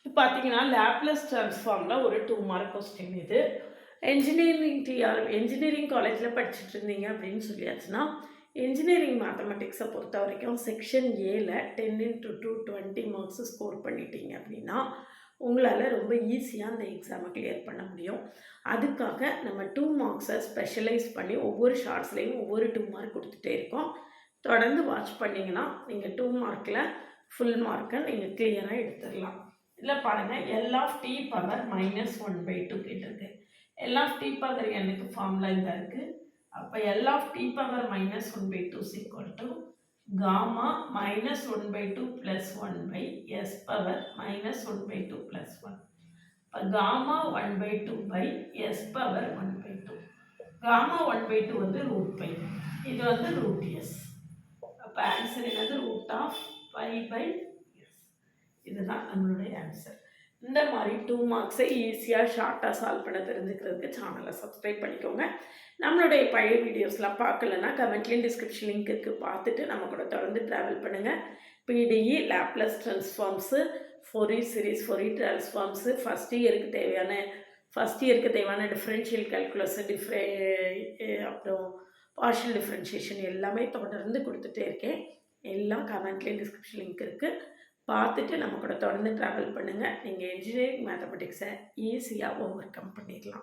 இப்போ பார்த்தீங்கன்னா, லேப்லஸ் ட்ரான்ஸ்ஃபார்மில் ஒரு 2 மார்க் கொஸ்டின் இது. என்ஜினியரிங் காலேஜில் படிச்சுட்டு இருந்தீங்க அப்படின்னு சொல்லியாச்சுன்னா, என்ஜினியரிங் மேத்தமெட்டிக்ஸை பொறுத்த வரைக்கும் செக்ஷன் ஏல 10 × 2 20 மார்க்ஸ் ஸ்கோர் பண்ணிட்டீங்க அப்படின்னா, உங்களால் ரொம்ப ஈஸியாக அந்த எக்ஸாமை கிளியர் பண்ண முடியும். அதுக்காக நம்ம 2 மார்க்ஸை ஸ்பெஷலைஸ் பண்ணி ஒவ்வொரு ஷார்ட்ஸ்லேயும் ஒவ்வொரு 2 மார்க் கொடுத்துட்டே இருக்கோம். தொடர்ந்து வாட்ச் பண்ணிங்கன்னா நீங்கள் 2 மார்க்கில் ஃபுல் மார்க்கை நீங்கள் கிளியராக எடுத்துடலாம். இதில் பாருங்கள், எல் ஆஃப் டி பவர் -1/2 கேட்டிருக்கு. எல் ஆஃப் டி பவர் எனக்கு ஃபார்முலா இந்த இருக்குது. அப்போ L of t power -1/2 gamma -1/2 + 1/s power -1/2 + 1. இப்போ காமா 1/2 s பவர் 1/2. காமா 1/2 வந்து √π, இது வந்து √s. அப்போ ஆன்சர் என்னது? √π/s. இதுதான் நம்மளுடைய ஆன்சர். இந்த மாதிரி 2 மார்க்ஸை ஈஸியாக ஷார்ட்டாக சால்வ் பண்ண தெரிஞ்சுக்கிறதுக்கு சேனலை சப்ஸ்கிரைப் பண்ணிக்கோங்க. நம்மளுடைய பழைய வீடியோஸ்லாம் பார்க்கலன்னா கமெண்ட்லேயும் டிஸ்கிரிப்ஷன் லிங்க் இருக்குது, பார்த்துட்டு நம்ம கூட தொடர்ந்து ட்ராவல் பண்ணுங்கள். PDE, Laplace transforms, Fourier series, Fourier transforms, first இயருக்கு தேவையான டிஃப்ரென்ஷியல் கால்குலஸ், அப்புறம் பார்ஷியல் டிஃப்ரென்ஷியேஷன் எல்லாமே தொடர்ந்து கொடுத்துட்டே இருக்கேன். எல்லாம் கமெண்ட்லேயும் டிஸ்கிரிப்ஷன் லிங்க் இருக்குது, பார்த்துட்டு நம்ம கூட தொடர்ந்து ட்ராவல் பண்ணுங்கள். நீங்கள் என்ஜினியரிங் மேத்தமெட்டிக்ஸை ஈஸியாக ஓவர் கம் பண்ணிடலாம்.